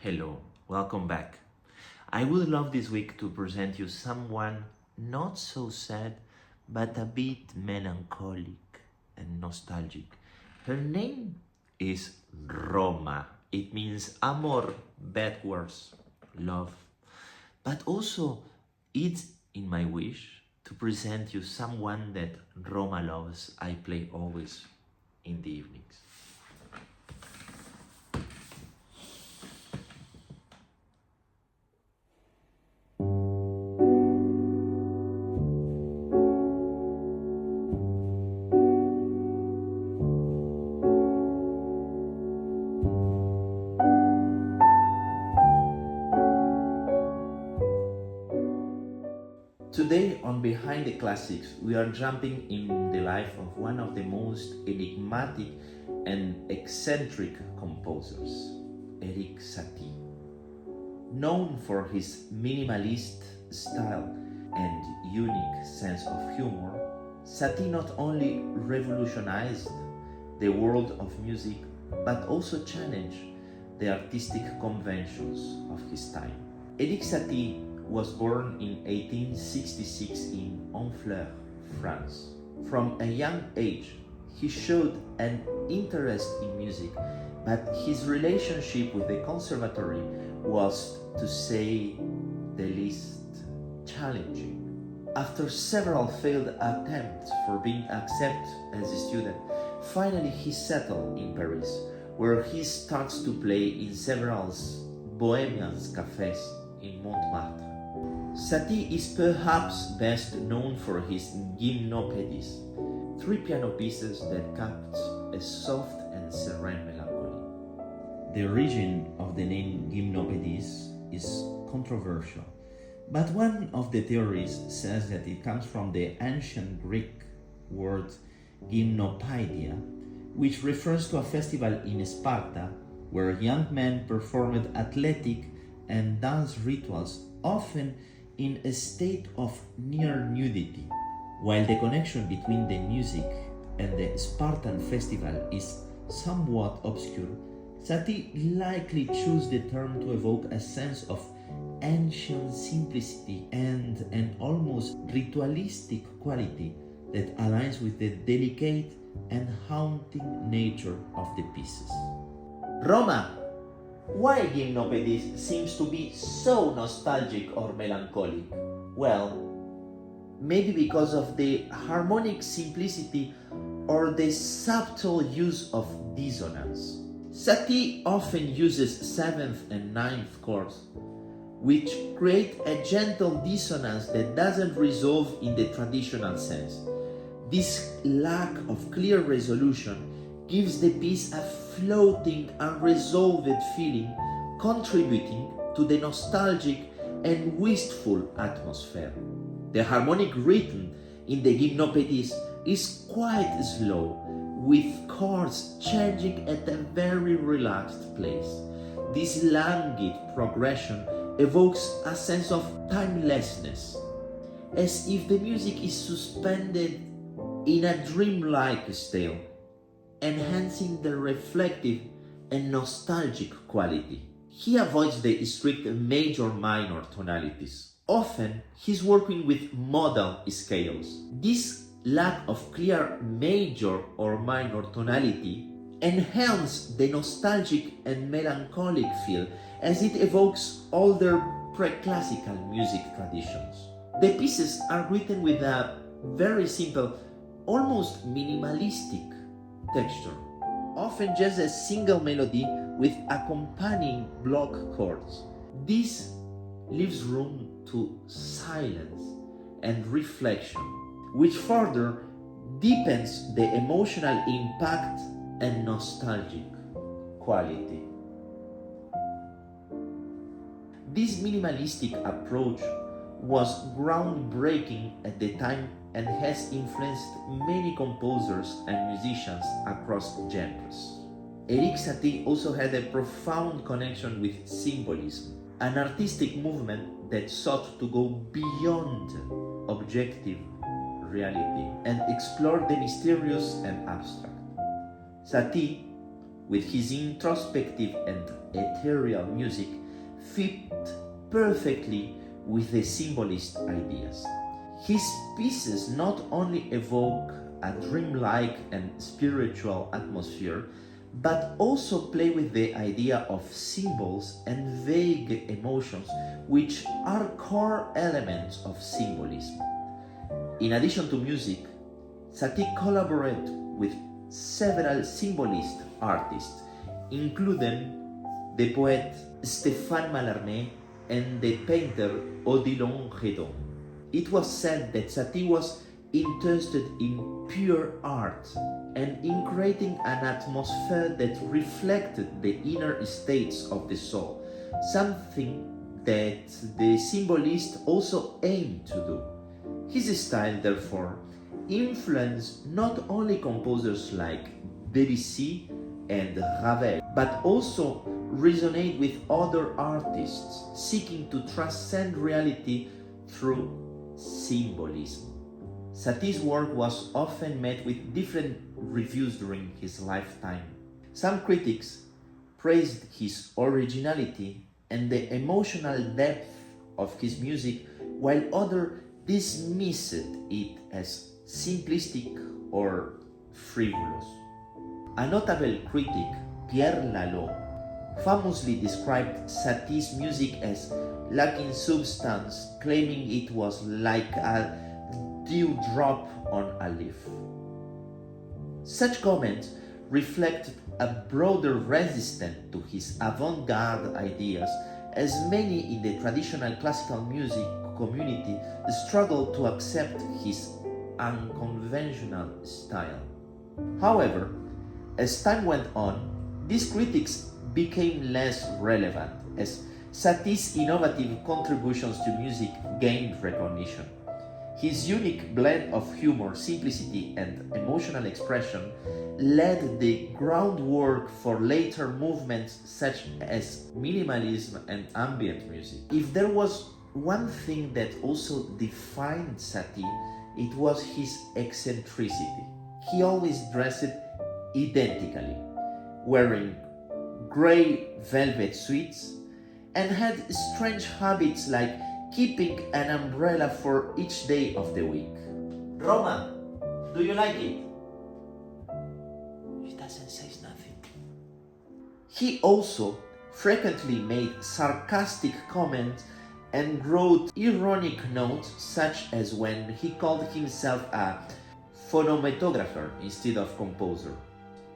Hello, welcome back. I would love this week to present you someone not so sad, but a bit melancholic and nostalgic. Her name is Roma. It means amor, bad words, love. But also, it's in my wish to present you someone that Roma loves. I play always in the evenings. Today on Behind the Classics, we are jumping in the life of one of the most enigmatic and eccentric composers, Erik Satie. Known for his minimalist style and unique sense of humor, Satie not only revolutionized the world of music, but also challenged the artistic conventions of his time. Erik Satie was born in 1866 in Honfleur, France. From a young age, he showed an interest in music, but his relationship with the conservatory was, to say the least, challenging. After several failed attempts for being accepted as a student, finally he settled in Paris, where he starts to play in several bohemian cafes in Montmartre. Satie is perhaps best known for his Gymnopédies, 3 piano pieces that capture a soft and serene melancholy. The origin of the name Gymnopédies is controversial, but one of the theories says that it comes from the ancient Greek word Gymnopédia, which refers to a festival in Sparta where young men performed athletic and dance rituals, often in a state of near nudity. While the connection between the music and the Spartan festival is somewhat obscure, Satie likely chose the term to evoke a sense of ancient simplicity and an almost ritualistic quality that aligns with the delicate and haunting nature of the pieces. Roma! Why Gymnopédies seems to be so nostalgic or melancholic? Well, maybe because of the harmonic simplicity or the subtle use of dissonance. Satie often uses 7th and 9th chords, which create a gentle dissonance that doesn't resolve in the traditional sense. This lack of clear resolution gives the piece a floating, unresolved feeling, contributing to the nostalgic and wistful atmosphere. The harmonic rhythm in the Gymnopédies is quite slow, with chords changing at a very relaxed pace. This languid progression evokes a sense of timelessness, as if the music is suspended in a dreamlike state, enhancing the reflective and nostalgic quality. He avoids the strict major-minor tonalities. Often, he's working with modal scales. This lack of clear major or minor tonality enhances the nostalgic and melancholic feel as it evokes older pre-classical music traditions. The pieces are written with a very simple, almost minimalistic texture, often just a single melody with accompanying block chords. This leaves room to silence and reflection, which further deepens the emotional impact and nostalgic quality. This minimalistic approach was groundbreaking at the time and has influenced many composers and musicians across genres. Erik Satie also had a profound connection with symbolism, an artistic movement that sought to go beyond objective reality and explore the mysterious and abstract. Satie with his introspective and ethereal music, fit perfectly with the symbolist ideas. His pieces not only evoke a dreamlike and spiritual atmosphere, but also play with the idea of symbols and vague emotions, which are core elements of symbolism. In addition to music, Satie collaborated with several symbolist artists, including the poet Stéphane Mallarmé and the painter Odilon Redon. It was said that Satie was interested in pure art and in creating an atmosphere that reflected the inner states of the soul, something that the symbolist also aimed to do. His style, therefore, influenced not only composers like Debussy and Ravel, but also resonate with other artists seeking to transcend reality through symbolism. Satie's work was often met with different reviews during his lifetime. Some critics praised his originality and the emotional depth of his music, while others dismissed it as simplistic or frivolous. A notable critic, Pierre Lalo, famously described Satie's music as lacking substance, claiming it was like a dewdrop on a leaf. Such comments reflected a broader resistance to his avant-garde ideas, as many in the traditional classical music community struggled to accept his unconventional style. However, as time went on, these critics became less relevant as Satie's innovative contributions to music gained recognition. His unique blend of humor, simplicity, and emotional expression laid the groundwork for later movements such as minimalism and ambient music. If there was one thing that also defined Satie, it was his eccentricity. He always dressed identically, wearing gray velvet suits, and had strange habits like keeping an umbrella for each day of the week. Roma, do you like it? She doesn't say nothing. He also frequently made sarcastic comments and wrote ironic notes, such as when he called himself a phonometographer instead of composer.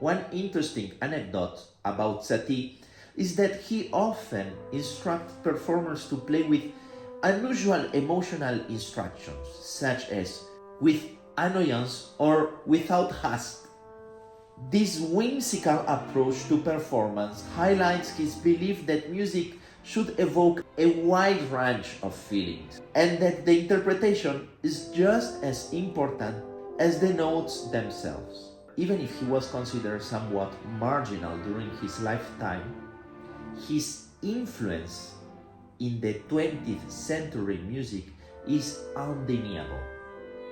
One interesting anecdote about Satie is that he often instructed performers to play with unusual emotional instructions, such as with annoyance or without haste. This whimsical approach to performance highlights his belief that music should evoke a wide range of feelings, and that the interpretation is just as important as the notes themselves. Even if he was considered somewhat marginal during his lifetime, his influence in the 20th century music is undeniable.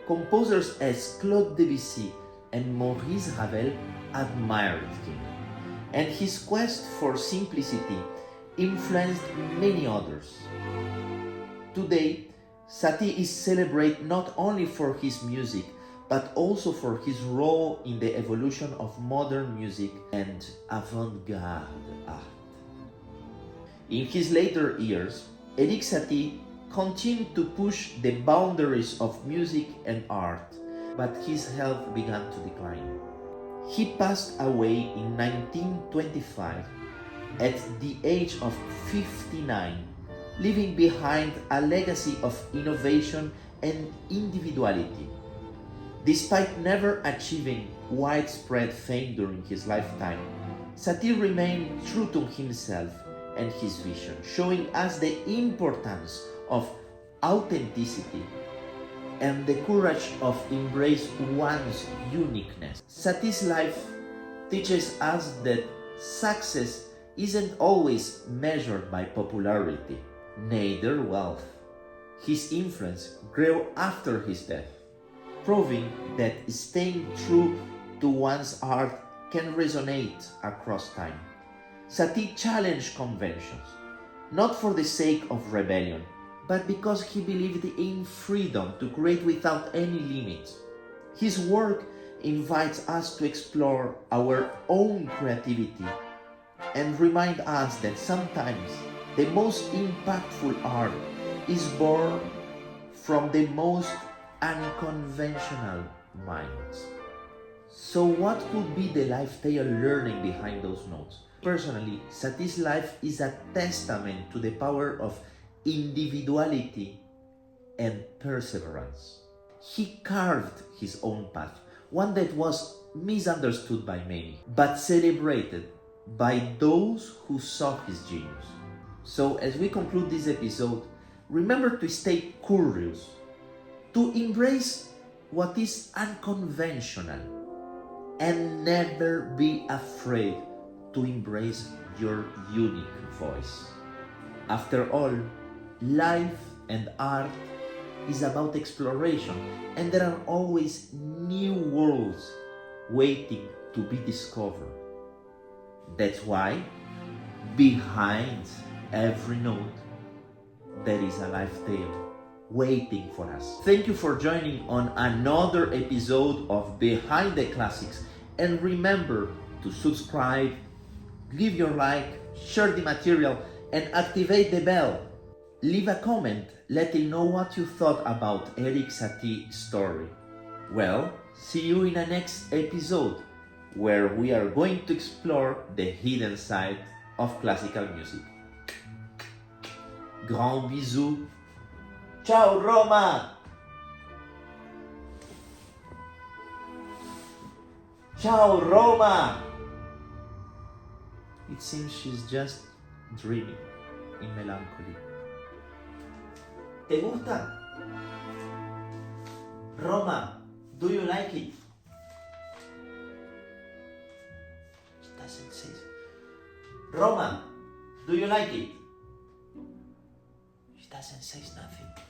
Composers as Claude Debussy and Maurice Ravel admired him, and his quest for simplicity influenced many others. Today, Satie is celebrated not only for his music, but also for his role in the evolution of modern music and avant-garde art. In his later years, Erik Satie continued to push the boundaries of music and art, but his health began to decline. He passed away in 1925 at the age of 59, leaving behind a legacy of innovation and individuality. Despite never achieving widespread fame during his lifetime, Satie remained true to himself and his vision, showing us the importance of authenticity and the courage of embrace one's uniqueness. Satie's life teaches us that success isn't always measured by popularity, neither wealth. His influence grew after his death, proving that staying true to one's art can resonate across time. Satie challenged conventions, not for the sake of rebellion, but because he believed in freedom to create without any limits. His work invites us to explore our own creativity and remind us that sometimes the most impactful art is born from the most unconventional minds. So what could be the life they are learning behind those notes? Personally, Satie's life is a testament to the power of individuality and perseverance. He carved his own path, one that was misunderstood by many, but celebrated by those who saw his genius. So as we conclude this episode, remember to stay curious, to embrace what is unconventional, and never be afraid to embrace your unique voice. After all, life and art is about exploration, and there are always new worlds waiting to be discovered. That's why behind every note there is a life tale waiting for us. Thank you for joining on another episode of Behind the Classics, and remember to subscribe, leave your like, share the material, and activate the bell. Leave a comment letting know what you thought about Erik Satie's story. Well, see you in the next episode, where we are going to explore the hidden side of classical music. Grand bisous. Ciao Roma! Ciao Roma! It seems she's just dreaming in melancholy. ¿Te gusta? Roma, do you like it? She doesn't say. Roma, do you like it? She doesn't say nothing.